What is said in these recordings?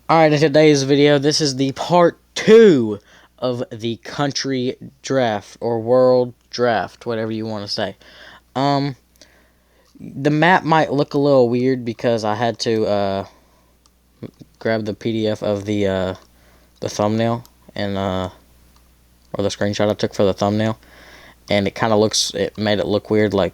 Alright, in today's video, this is the part 2 of the country draft, or world draft, whatever you want to say. The map might look a little weird because I had to, grab the PDF of the thumbnail, and, or the screenshot I took for the thumbnail, and it made it look weird, like,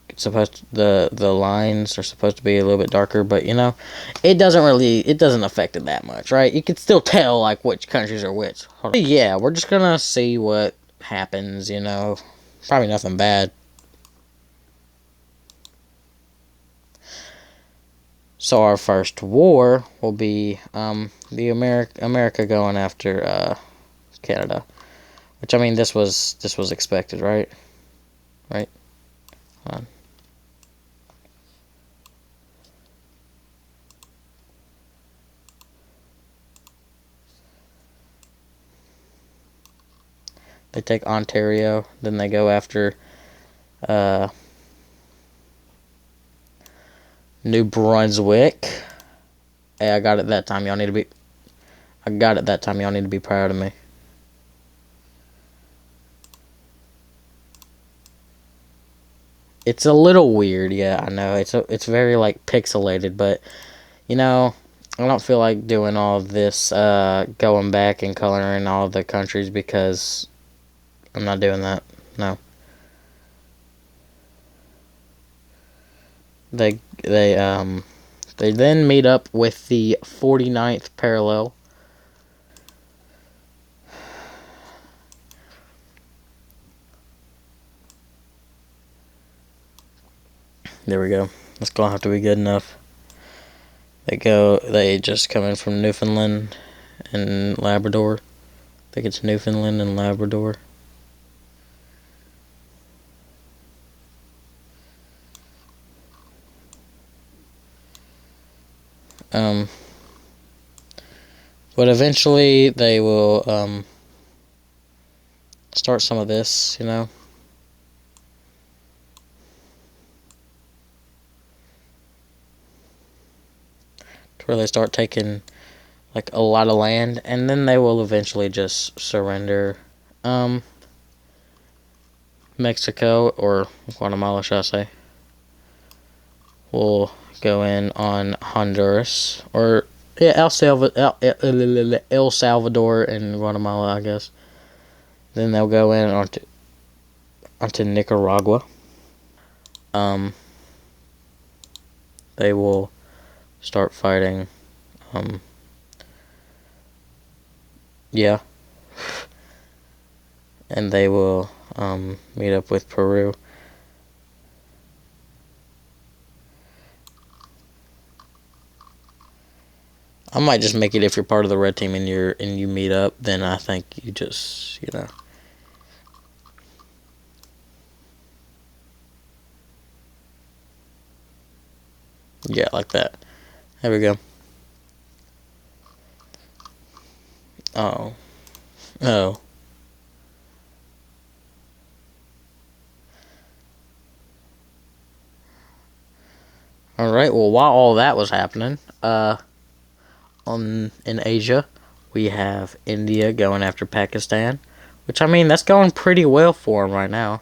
it's supposed to, the lines are supposed to be a little bit darker, but it doesn't affect it that much, right? You can still tell like which countries are which. Yeah, we're just gonna see what happens, probably nothing bad. So our first war will be the America going after Canada, which, I mean, this was expected, right? Right. They take Ontario, then they go after New Brunswick. Hey, I got it that time. Y'all need to be. I got it that time. Y'all need to be proud of me. It's a little weird, yeah. I know it's very like pixelated, but I don't feel like doing all this, going back and coloring all the countries because I'm not doing that. No. They then meet up with the 49th parallel. There we go. That's gonna have to be good enough. They just come in from Newfoundland and Labrador. I think it's Newfoundland and Labrador. But eventually they will, start some of this, to where they start taking, like, a lot of land, and then they will eventually just surrender. Mexico, or Guatemala, should I say, will go in on Honduras, or yeah, El Salvador and Guatemala, I guess. Then they'll go in onto Nicaragua. They will start fighting. Yeah. And they will meet up with Peru. I might just make it, if you're part of the red team and you meet up, then I think you just, yeah, like that. There we go. Oh. Oh. Alright, well, while all that was happening, in Asia, we have India going after Pakistan, which, I mean, that's going pretty well for them right now.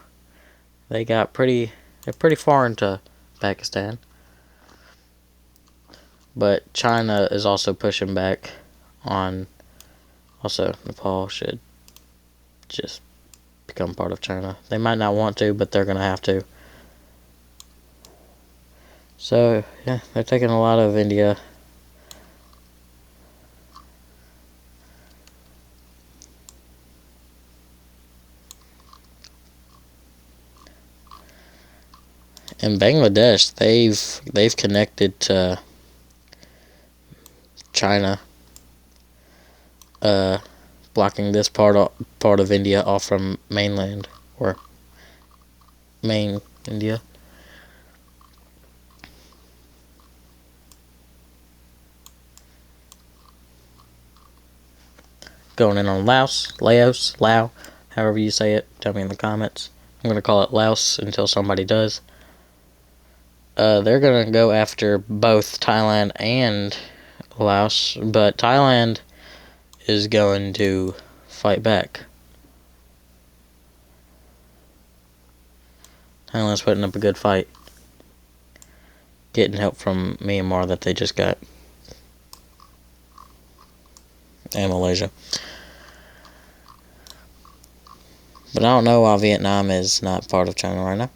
They're pretty far into Pakistan. But China is also pushing back on. Also, Nepal should just become part of China. They might not want to, but they're going to have to. So, yeah, they're taking a lot of India. In Bangladesh, they've connected to China, blocking this part of India off from mainland, or main India. Going in on Laos, however you say it. Tell me in the comments. I'm gonna call it Laos until somebody does. They're gonna go after both Thailand and Laos, but Thailand is going to fight back. Thailand's putting up a good fight, getting help from Myanmar that they just got, and Malaysia. But I don't know why Vietnam is not part of China right now.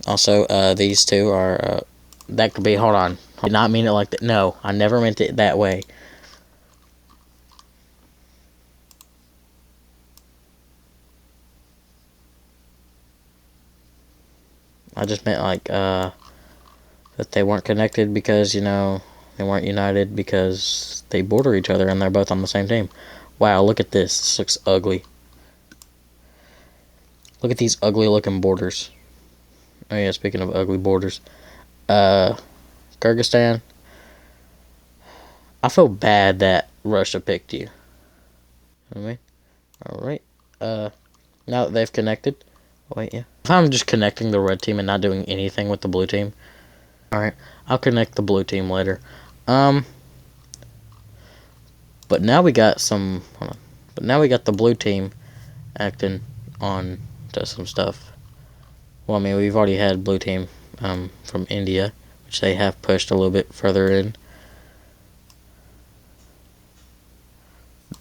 Also, these two are, that could be, hold on. I did not mean it like that. No, I never meant it that way. I just meant like, that they weren't connected because, you know, they weren't united because they border each other and they're both on the same team. Wow, look at this. This looks ugly. Look at these ugly looking borders. Oh yeah, speaking of ugly borders. Kyrgyzstan. I feel bad that Russia picked you. You know what I mean? Alright. Now that they've connected. Wait, yeah. If I'm just connecting the red team and not doing anything with the blue team. Alright. I'll connect the blue team later. But now we got some... Hold on. But now we got the blue team acting on to some stuff. Well, I mean, we've already had blue team from India, which they have pushed a little bit further in.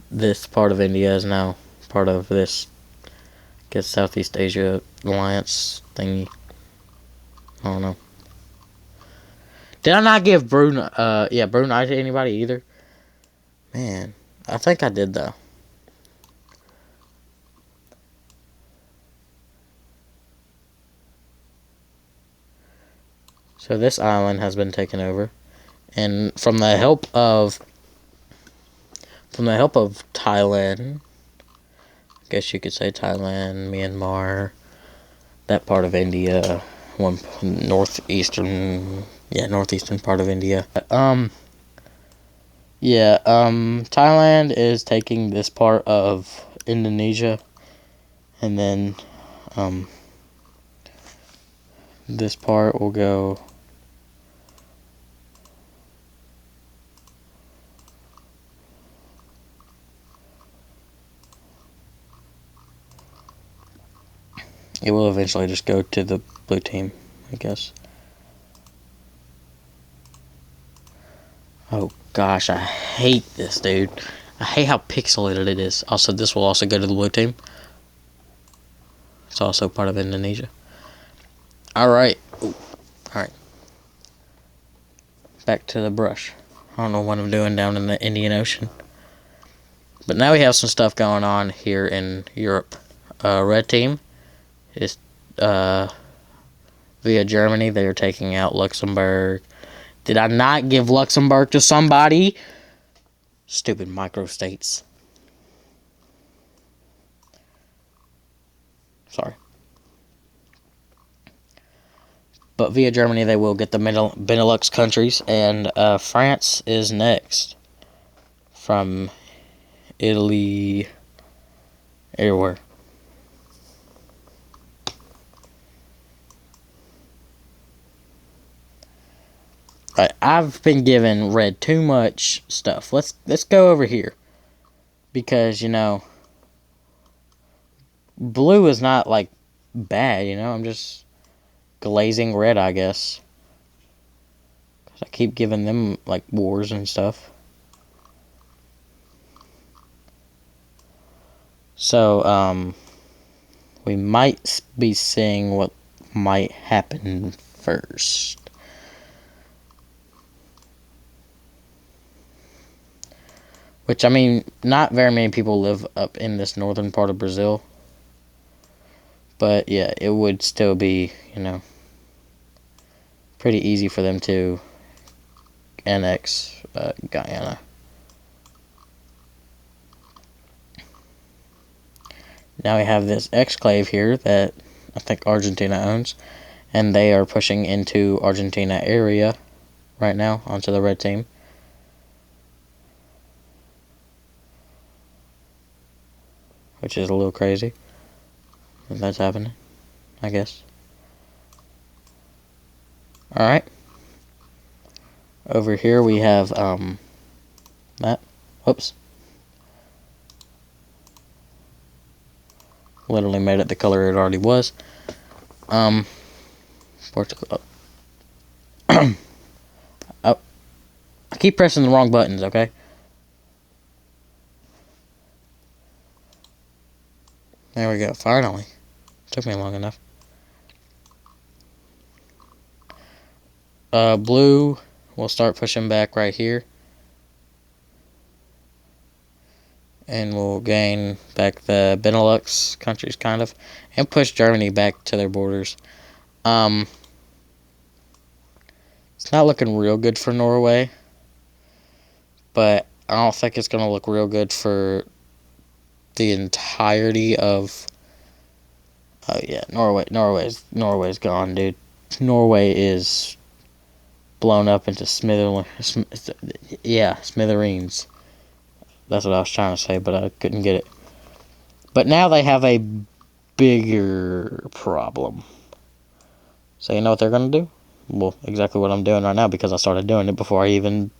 This part of India is now part of this, I guess, Southeast Asia alliance thingy. I don't know. Did I not give Brunei to anybody either? Man, I think I did though. So this island has been taken over, and from the help of Thailand, I guess you could say Thailand, Myanmar, that part of India, northeastern part of India. Thailand is taking this part of Indonesia, and then this part will go. It will eventually just go to the blue team, I guess. Oh gosh, I hate this, dude. I hate how pixelated it is. Also, this will also go to the blue team. It's also part of Indonesia. Alright. Alright. Back to the brush. I don't know what I'm doing down in the Indian Ocean. But now we have some stuff going on here in Europe. Red team is via Germany. They are taking out Luxembourg. Did I not give Luxembourg to somebody? Stupid microstates. Sorry. But via Germany, they will get the Benelux countries, and France is next. From Italy, everywhere. I've been giving red too much stuff. Let's go over here, because you know, blue is not like bad. You know, I'm just glazing red, I guess. I keep giving them like wars and stuff. So we might be seeing what might happen first. Which, I mean, not very many people live up in this northern part of Brazil. But, yeah, it would still be, you know, pretty easy for them to annex Guyana. Now we have this exclave here that I think Argentina owns. And they are pushing into Argentina area right now onto the red team. Which is a little crazy. That's happening, I guess. Alright. Over here we have That. Oops. Literally made it the color it already was. Portugal. Oh, I keep pressing the wrong buttons, okay? There we go. Finally. Took me long enough. Blue will start pushing back right here. And we'll gain back the Benelux countries, kind of. And push Germany back to their borders. It's not looking real good for Norway. But I don't think it's going to look real good for the entirety of... Oh, yeah. Norway's gone, dude. Norway is blown up into smithereens. That's what I was trying to say, but I couldn't get it. But now they have a bigger problem. So you know what they're going to do? Well, exactly what I'm doing right now, because I started doing it before I even...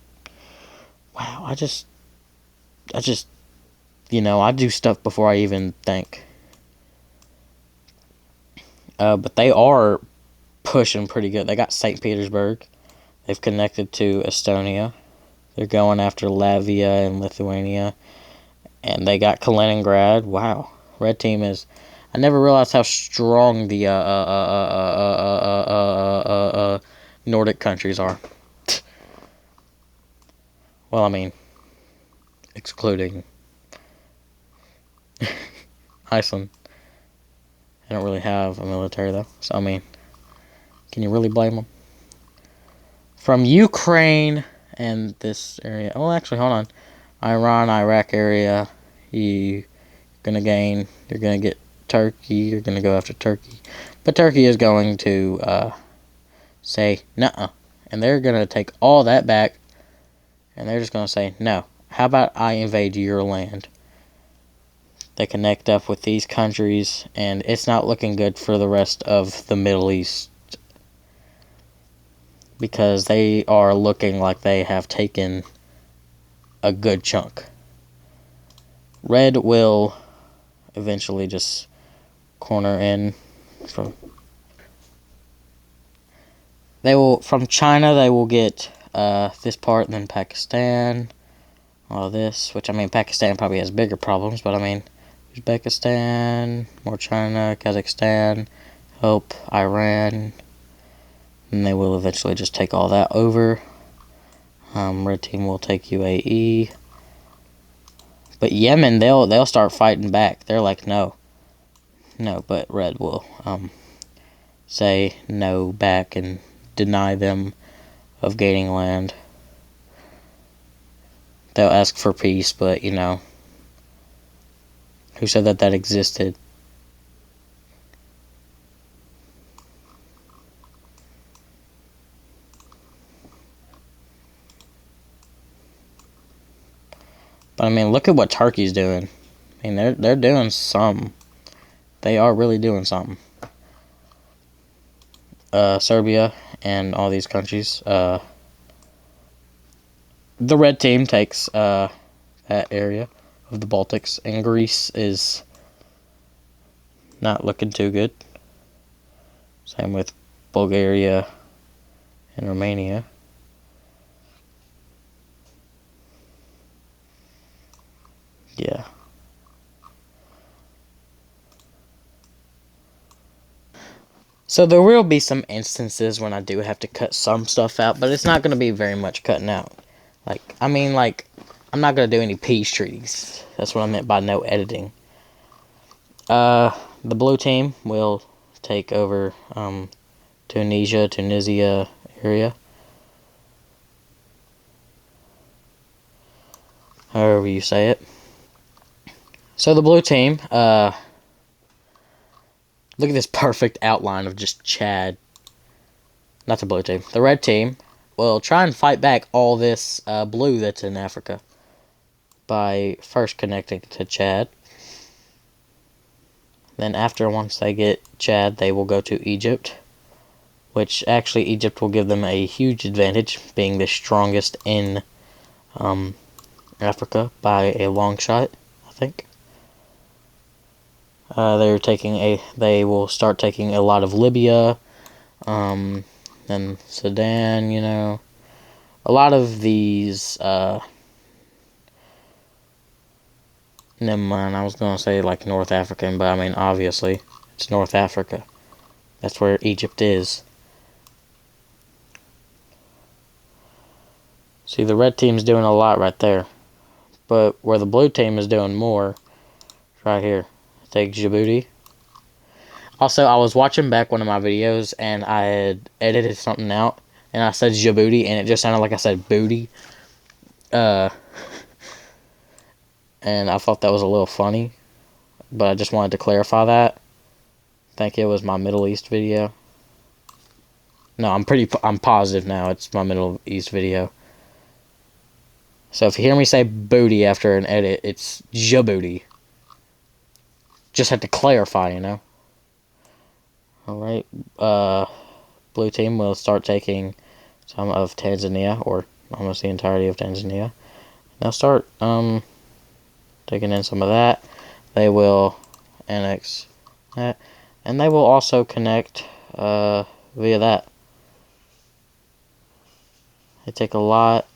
Wow, I just... You know, I do stuff before I even think. But they are pushing pretty good. They got St. Petersburg. They've connected to Estonia. They're going after Latvia and Lithuania. And they got Kaliningrad. Wow. Red team is... I never realized how strong the Nordic countries are. Well, I mean, excluding Iceland. They don't really have a military, though. So, I mean, can you really blame them? From Ukraine and this area... Oh, actually, hold on. Iran, Iraq area. You're going to gain... You're going to get Turkey. You're going to go after Turkey. But Turkey is going to say, nuh-uh. And they're going to take all that back. And they're just going to say, no. How about I invade your land? They connect up with these countries, and it's not looking good for the rest of the Middle East, because they are looking like they have taken a good chunk. Red will eventually just corner in from... From China, they will get this part, and then Pakistan, all this, which, I mean, Pakistan probably has bigger problems, but, I mean, Uzbekistan, more China, Kazakhstan, help Iran, and they will eventually just take all that over. Red team will take UAE, but Yemen, they'll start fighting back. They're like, no, but Red will say no back and deny them of gaining land. They'll ask for peace, but you know, who said that existed? But I mean, look at what Turkey's doing. I mean, they're doing something. They are really doing something. Serbia and all these countries. The red team takes that area of the Baltics, and Greece is not looking too good. Same with Bulgaria and Romania. Yeah. So there will be some instances when I do have to cut some stuff out, but it's not going to be very much cutting out. I'm not going to do any peace treaties. That's what I meant by no editing. The blue team will take over Tunisia area. However you say it. So the blue team, look at this perfect outline of just Chad. Not the blue team. The red team will try and fight back all this blue that's in Africa by first connecting to Chad. Then once they get Chad, they will go to Egypt, which actually Egypt will give them a huge advantage, being the strongest in Africa by a long shot, I think. They will start taking a lot of Libya, then Sudan, a lot of these, never mind, I was going to say like North African, but I mean, obviously, it's North Africa. That's where Egypt is. See, the red team's doing a lot right there. But where the blue team is doing more, right here. Take Djibouti. Also, I was watching back one of my videos, and I had edited something out, and I said Djibouti, and it just sounded like I said booty. And I thought that was a little funny, but I just wanted to clarify that. I think it was my Middle East video. No, I'm positive now it's my Middle East video. So if you hear me say booty after an edit, it's Djibouti. Just had to clarify, Alright, blue team will start taking some of Tanzania, or almost the entirety of Tanzania. They'll start, taking in some of that. They will annex that, and they will also connect, via that. They take a lot,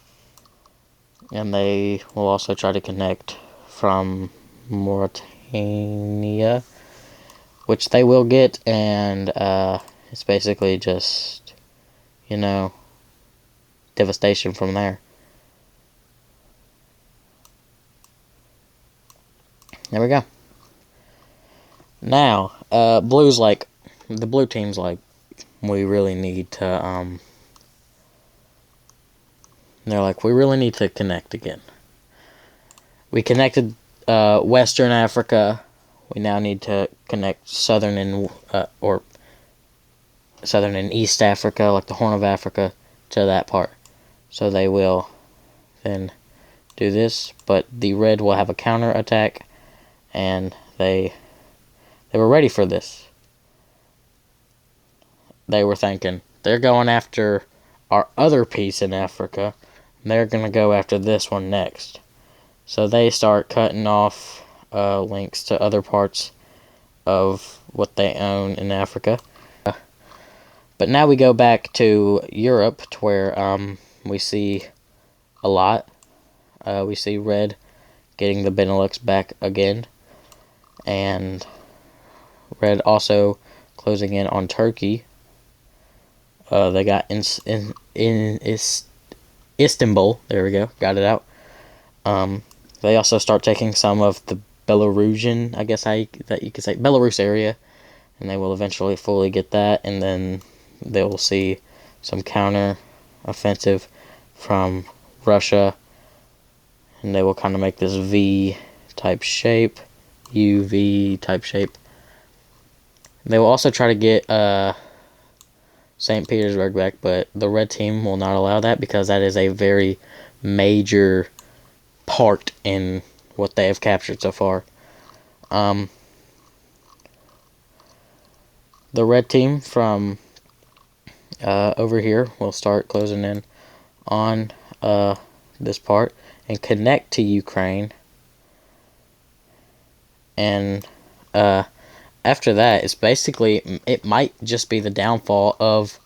and they will also try to connect from Mauritania, which they will get, and it's basically just, devastation from there. There we go. Now, the blue team's like, we really need to, they're like, we really need to connect again. We connected Western Africa. We now need to connect Southern and East Africa, like the Horn of Africa, to that part. So they will then do this, but the red will have a counter attack, and they were ready for this. They were thinking, they're going after our other piece in Africa, and they're going to go after this one next. So they start cutting off links to other parts of what they own in Africa. But now we go back to Europe, to where we see a lot. We see red getting the Benelux back again, and red also closing in on Turkey. They got in Istanbul. There we go, got it out. They also start taking some of the Belarusian, I guess that you could say, Belarus area, and they will eventually fully get that, and then they will see some counter offensive from Russia, and they will kind of make this V type shape, UV type shape. They will also try to get St. Petersburg back, but the red team will not allow that, because that is a very major part in what they have captured so far. The red team from over here will start closing in on this part and connect to Ukraine, and after that, it might just be the downfall of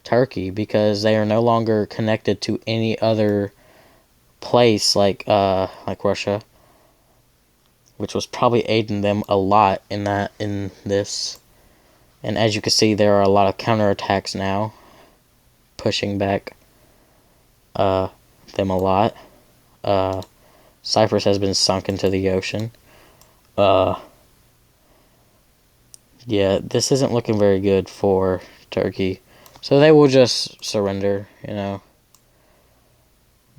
Turkey, because they are no longer connected to any other place like Russia, which was probably aiding them a lot in this. And as you can see, there are a lot of counterattacks now, pushing back them a lot. Cyprus has been sunk into the ocean. Yeah, this isn't looking very good for Turkey. So they will just surrender,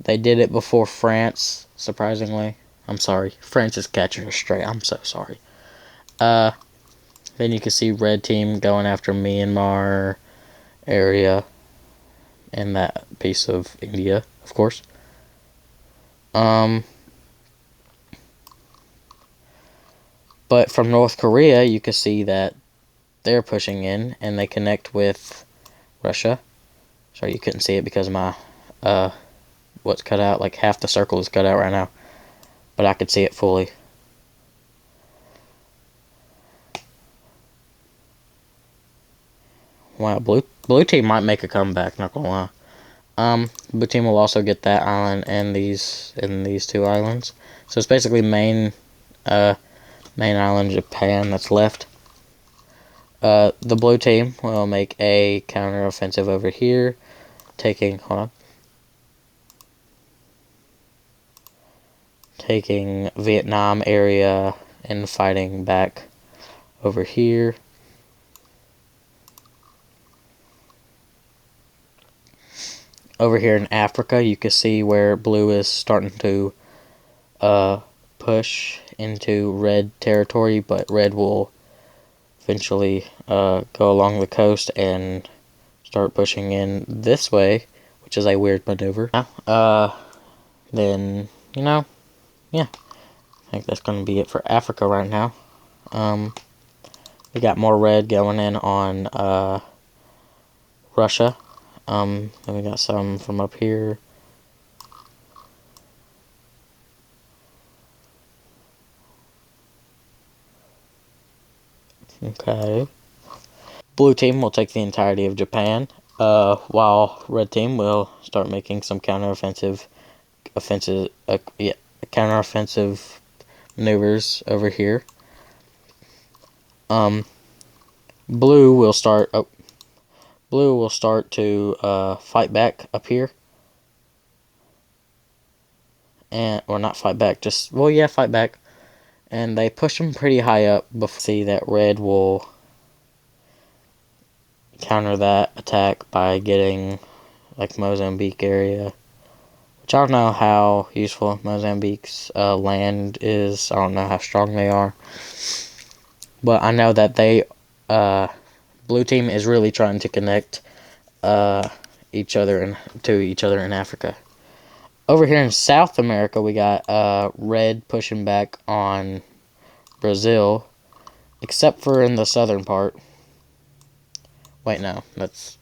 They did it before France, surprisingly. I'm sorry. France is catching her straight. I'm so sorry. Then you can see red team going after Myanmar area and that piece of India, of course. But from North Korea, you can see that they're pushing in, and they connect with Russia. Sorry, you couldn't see it because my what's cut out, like half the circle is cut out right now. but I could see it fully. Wow, blue team might make a comeback, not gonna lie. Blue team will also get that island and these two islands. So it's basically main island Japan that's left. The blue team will make a counter-offensive over here, taking Vietnam area and fighting back over here. Over here in Africa, you can see where blue is starting to push into red territory, but red will eventually go along the coast and start pushing in this way, which is a weird maneuver. Then, yeah, I think that's going to be it for Africa right now. We got more red going in on Russia. Then we got some from up here. Okay. Blue team will take the entirety of Japan, while red team will start making some counteroffensive maneuvers over here. Blue will start to fight back up here. Or not fight back, fight back. And they push them pretty high up before see that red will counter that attack by getting like Mozambique area. Which I don't know how useful Mozambique's land is. I don't know how strong they are. But I know that blue team is really trying to connect each other in Africa. Over here in South America, we got red pushing back on Brazil, except for in the southern part. Wait, no, that's...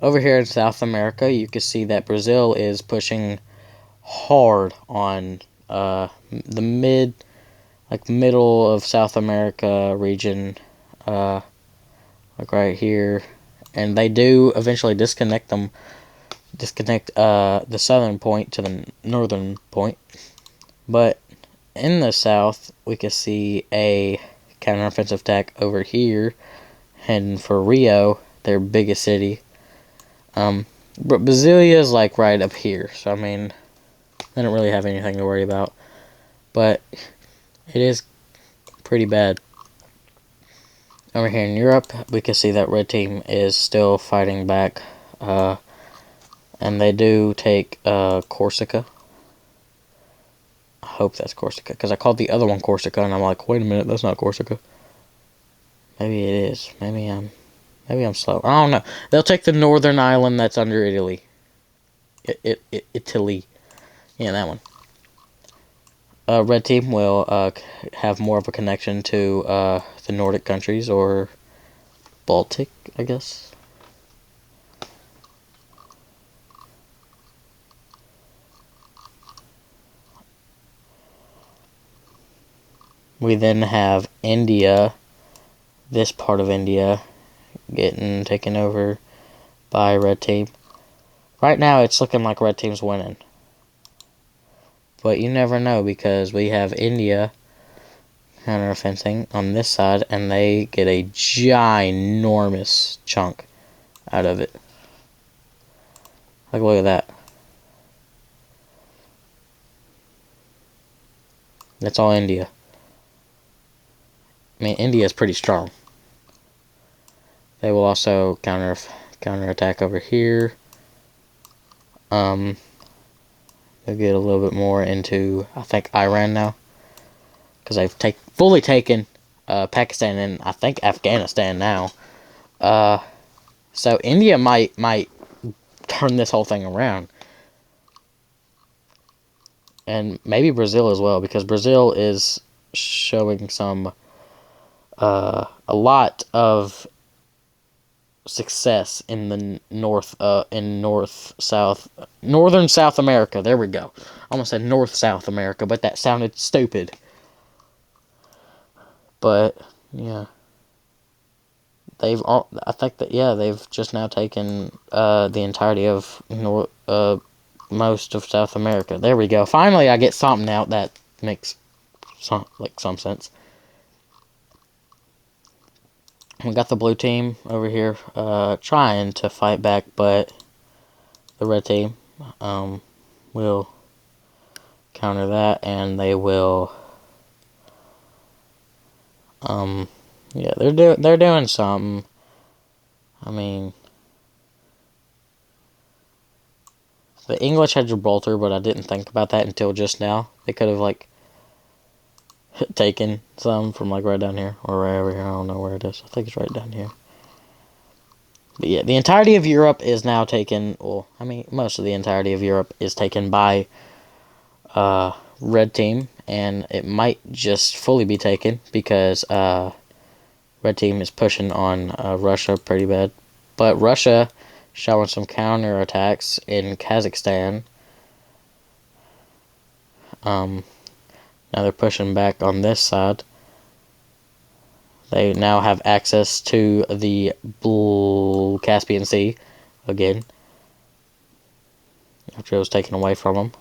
Over here in South America, you can see that Brazil is pushing hard on the middle of South America region, like right here, and they do eventually disconnect the southern point to the northern point. But in the south, we can see a counteroffensive attack over here, heading for Rio, their biggest city. But Brasilia is like right up here, so I mean, they don't really have anything to worry about. But it is pretty bad. Over here in Europe, we can see that red team is still fighting back, and they do take Corsica. I hope that's Corsica, because I called the other one Corsica, and I'm like, wait a minute, that's not Corsica. Maybe it is. Maybe I'm slow. I don't know. They'll take the northern island that's under Italy. Italy. Yeah, that one. Red team will have more of a connection to the Nordic countries, or Baltic, I guess. We then have India, this part of India, getting taken over by red team. Right now, it's looking like red team's winning. But you never know, because we have India counteroffensing on this side, and they get a ginormous chunk out of it. Like, look at that. That's all India. I mean, India is pretty strong. They will also counterattack over here. They'll get a little bit more into, I think, Iran now, because they've fully taken Pakistan and I think Afghanistan now. So India might turn this whole thing around, and maybe Brazil as well, because Brazil is showing some a lot of success in the northern South America. There we go. I almost said North South America, but that sounded stupid. But yeah, I think that they've just now taken the entirety of most of South America. There we go. Finally, I get something out that makes some sense. We got the blue team over here trying to fight back, but the red team will counter that, and they will. Yeah, they're doing something. I mean, the English had Gibraltar, but I didn't think about that until just now. They could have like taken some from like right down here or right over here. I don't know where it is. I think it's right down here. But yeah, the entirety of Europe is now taken. Well, I mean, most of the entirety of Europe is taken by red team, and it might just fully be taken because red team is pushing on Russia pretty bad. But Russia showering some counter attacks in Kazakhstan. Now they're pushing back on this side. They now have access to the blue Caspian Sea again, after it was taken away from them.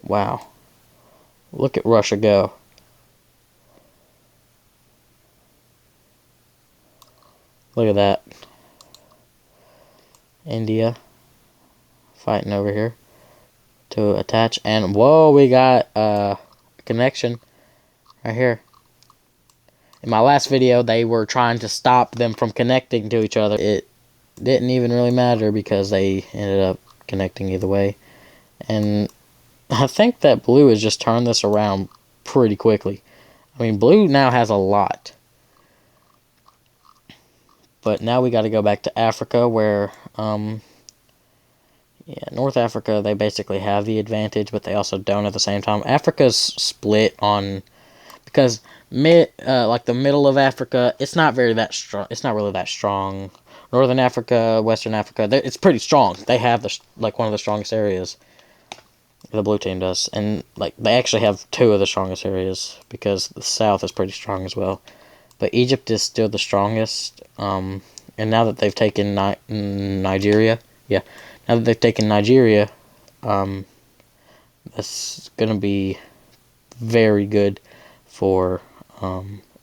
Wow. Look at Russia go. Look at that. India fighting over here to attach, and whoa, we got a connection right here. In my last video, they were trying to stop them from connecting to each other. It didn't even really matter because they ended up connecting either way. And I think that blue has just turned this around pretty quickly. I mean, blue now has a lot. But now we got to go back to Africa where, North Africa, they basically have the advantage, but they also don't at the same time. Africa's split on, because like the middle of Africa, it's not really that strong. Northern Africa, Western Africa, it's pretty strong. They have one of the strongest areas. The blue team does, and like they actually have two of the strongest areas because the south is pretty strong as well. But Egypt is still the strongest. And now that they've taken Nigeria, that's gonna be very good for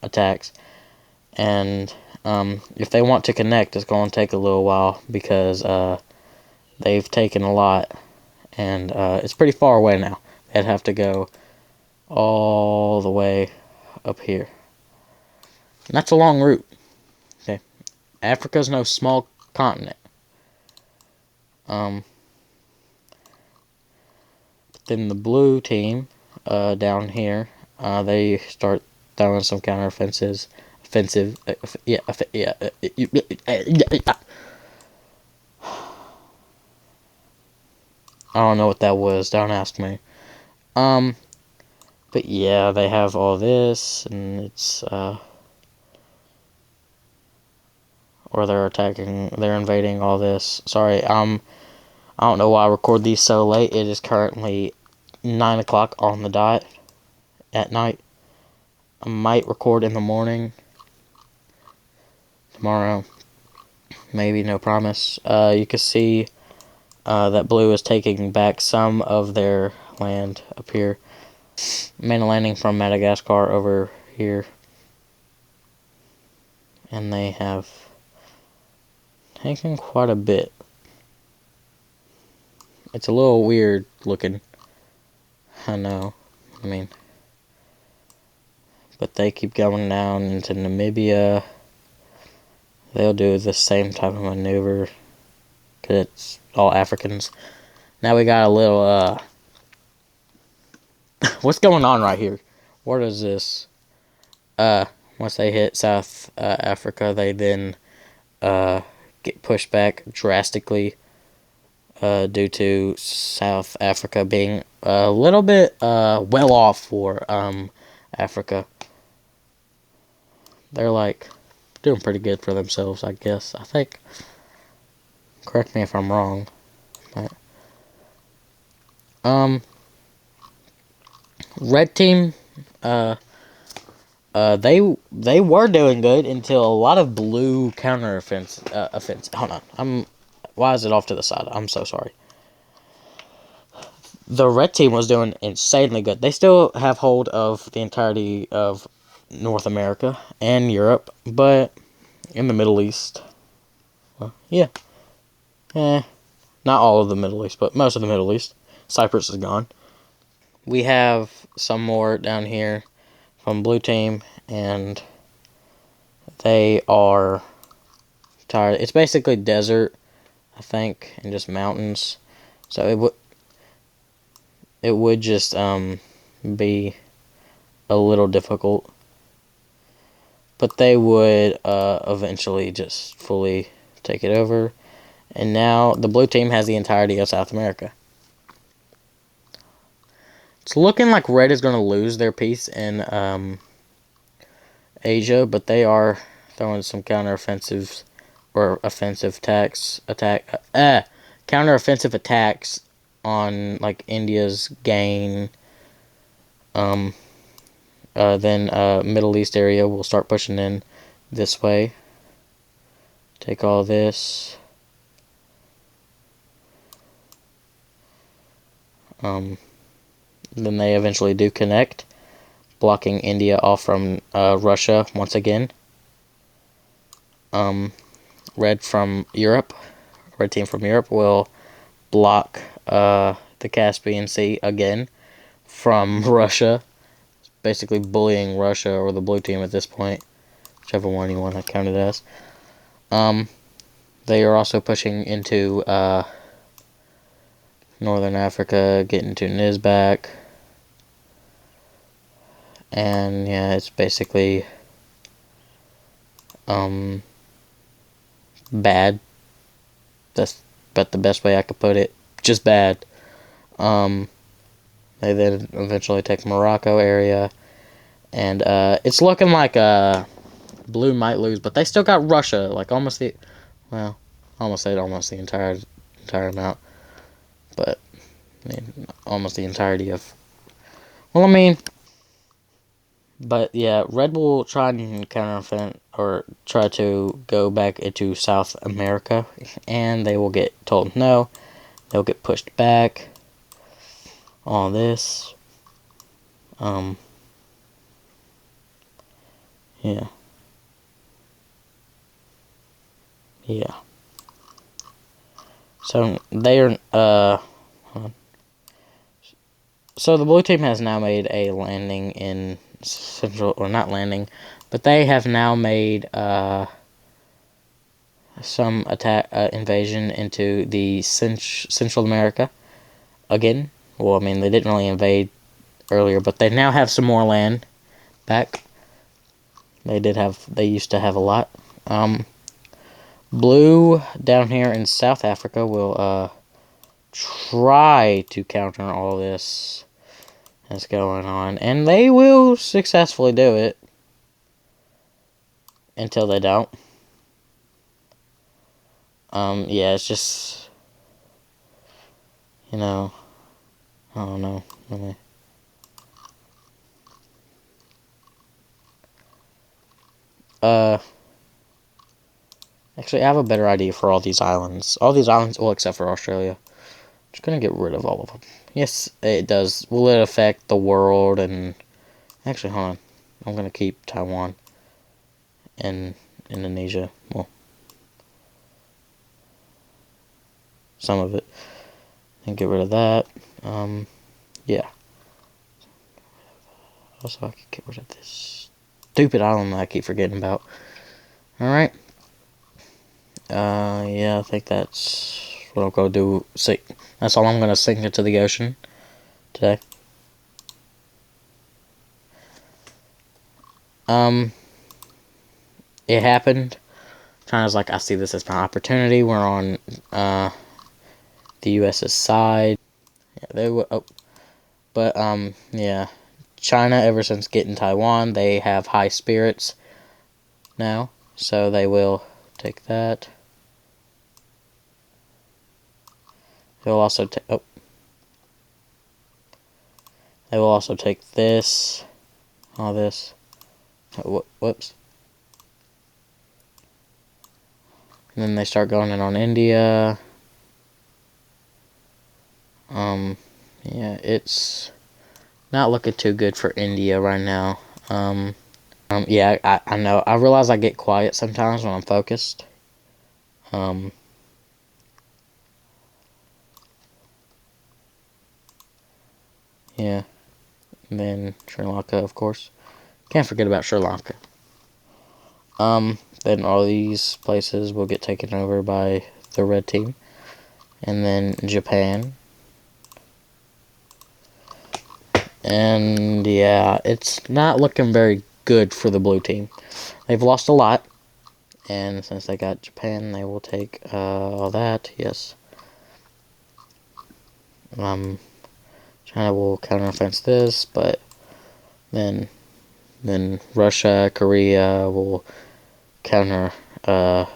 attacks. And if they want to connect, it's going to take a little while because they've taken a lot, and it's pretty far away now. They'd have to go all the way up here. And that's a long route. Okay, Africa's no small continent. But then the blue team down here, they start throwing some counteroffensives. I don't know what that was. Don't ask me. But yeah, they have all this, and it's or they're invading all this. Sorry, I don't know why I record these so late. It is currently 9 o'clock on the dot at night. I might record in the morning tomorrow. Maybe, no promise. You can see that blue is taking back some of their land up here. Main landing from Madagascar over here. And they have taken quite a bit. It's a little weird looking. I know. I mean, but they keep going down into Namibia. They'll do the same type of maneuver because it's all Africans. Now we got a little what's going on right here? What is this? Once they hit South Africa, they then get pushed back drastically due to South Africa being a little bit well off for Africa. they're like doing pretty good for themselves, I guess. I think. Correct me if I'm wrong. But, red team, they were doing good until a lot of blue counter offense. Hold on, why is it off to the side? I'm so sorry. The red team was doing insanely good. They still have hold of the entirety of North America and Europe, but in the Middle East, well, yeah, not all of the Middle East, but most of the Middle East. Cyprus is gone. We have some more down here from blue team, and they are tired. It's basically desert, I think, and just mountains. So it would just be a little difficult, but they would eventually just fully take it over. And now the blue team has the entirety of South America. It's looking like red is going to lose their piece in Asia, but they are throwing some counteroffensives or offensive counteroffensive attacks on like India's gain. Then Middle East area will start pushing in this way. Take all this. Then they eventually do connect, blocking India off from Russia once again. Red from Europe, red team from Europe will block the Caspian Sea again from Russia. Basically bullying Russia or the blue team at this point, whichever one you want to count it as. They are also pushing into Northern Africa, getting Tunis back. And yeah, it's basically bad. But the best way I could put it, just bad. They then eventually take Morocco area, and it's looking like blue might lose, but they still got Russia, like almost the entire amount, but I mean, almost the entirety of. Well, I mean. But yeah, Red will try and counteroffend or try to go back into South America, and they will get told no. They'll get pushed back. All this. Yeah. Yeah. So they are so the blue team has now made a landing in central, or not landing, but they have now made some invasion into the Central America again. Well, I mean, they didn't really invade earlier, but they now have some more land back. They used to have a lot. Blue down here in South Africa will try to counter all this that's going on, and they will successfully do it until they don't. Yeah, it's just, I don't know, really. Actually, I have a better idea for all these islands. All these islands, well, except for Australia. Just gonna get rid of all of them. Yes, it does. Will it affect the world? And actually, hold on. I'm gonna keep Taiwan and Indonesia. Well, some of it, and get rid of that. Yeah. Also, I could get rid of this stupid island that I keep forgetting about. All right. Yeah, I think that's what I'll go do. That's all I'm gonna sink into the ocean today. It happened. China's like, I see this as my opportunity. We're on the U.S.'s side. Yeah, they were. Oh, but yeah, China, ever since getting Taiwan, they have high spirits. now, so they will take that. They will also take. Oh, they will also take this, all this. Oh, whoops. And then they start going in on India. Yeah, it's not looking too good for India right now. Yeah, I know. I realize I get quiet sometimes when I'm focused. Yeah. And then Sri Lanka, of course. Can't forget about Sri Lanka. Then all these places will get taken over by the red team. And then Japan. And yeah, it's not looking very good for the blue team. They've lost a lot. And since they got Japan, they will take all that. Yes. China will counteroffense this, but then Russia, Korea will counter that.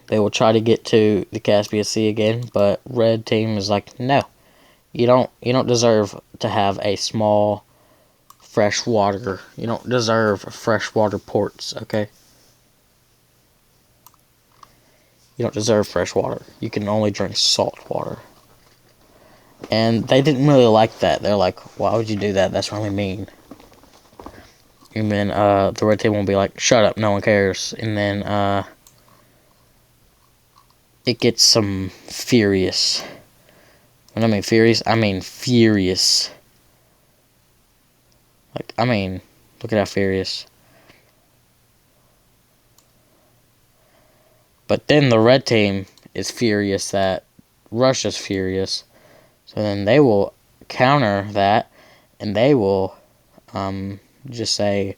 They will try to get to the Caspian Sea again, but red team is like, no, you don't deserve to have a small fresh water. You don't deserve freshwater ports, okay? You don't deserve fresh water. You can only drink salt water. And they didn't really like that. They're like, why would you do that? That's really mean. And then the red team will be like, shut up, no one cares. And then it gets some furious. When I mean furious, I mean furious. Like, I mean, look at how furious. But then the red team is furious that Russia's furious. So then they will counter that, and they will just say,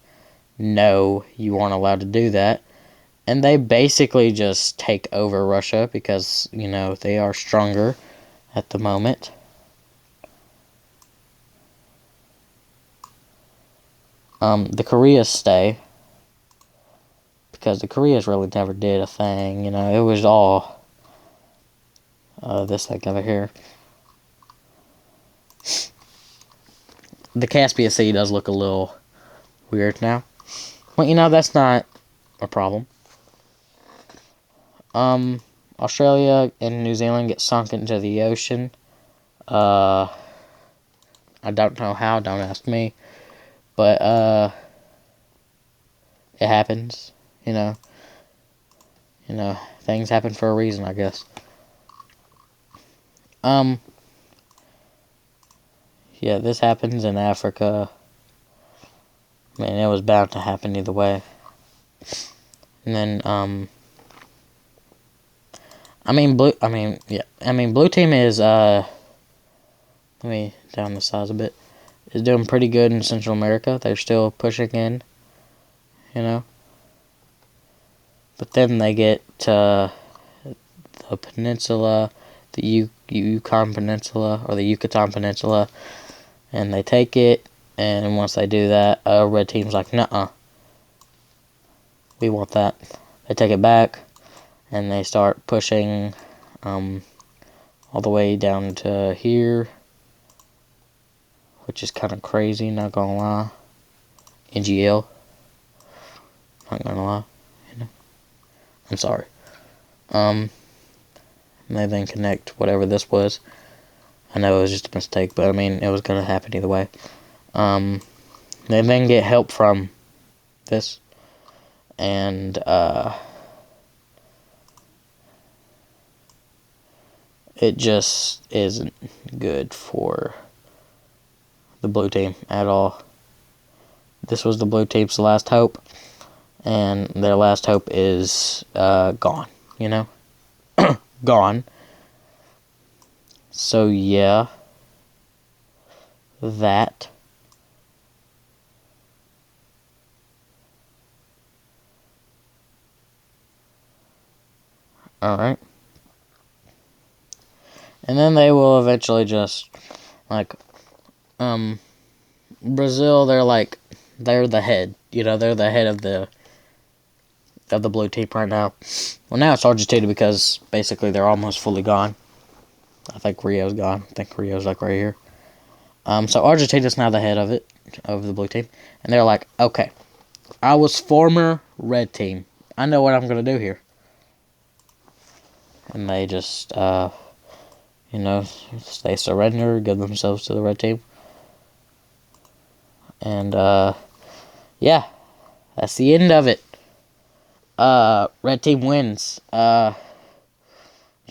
no, you aren't allowed to do that. And they basically just take over Russia because, you know, they are stronger at the moment. The Koreas stay because the Koreas really never did a thing, you know, it was all this thing over here. The Caspian Sea does look a little weird now. Well, you know, that's not a problem. Australia and New Zealand get sunk into the ocean. I don't know how, don't ask me. But, it happens, you know. You know, things happen for a reason, I guess. Yeah, this happens in Africa. I mean, it was bound to happen either way. And then, blue team is, let me down the size a bit, is doing pretty good in Central America. They're still pushing in, you know. But then they get to the peninsula, the Yukon Peninsula, or the Yucatan Peninsula, and they take it, and once they do that, red team's like, nuh-uh, we want that. They take it back, and they start pushing all the way down to here, which is kind of crazy, not gonna lie. NGL, not gonna lie, you know. I'm sorry. And they then connect whatever this was. I know it was just a mistake, but I mean, it was gonna happen either way. They then get help from this, and it just isn't good for the blue team at all. This was the blue team's last hope, and their last hope is gone, you know? Gone. So yeah, that. Alright. And then they will eventually just, like, Brazil, they're the head. You know, they're the head of the blue team right now. Well, now it's Argentina because basically they're almost fully gone. I think Rio's gone. I think Rio's like right here. So Argentina's now the head of the blue team. And they're like, okay, I was former red team. I know what I'm going to do here. And they just, you know, they surrender, give themselves to the red team. And, yeah, that's the end of it. Red team wins. Which,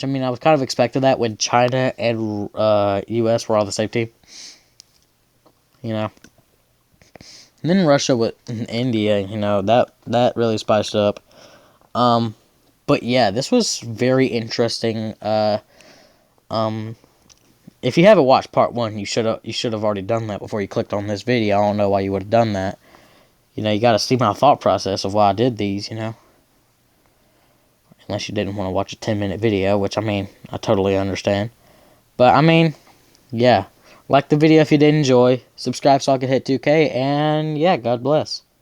I mean, I was kind of expecting that when China and U.S. were all the same team. You know. And then Russia with India, you know, that really spiced up. But yeah, this was very interesting. If you haven't watched part 1, you should have already done that before you clicked on this video. I don't know why you would have done that. You know, you got to see my thought process of why I did these, you know. Unless you didn't want to watch a 10-minute video, which, I mean, I totally understand. But, I mean, yeah. Like the video if you did enjoy. Subscribe so I can hit 2K. And, yeah, God bless.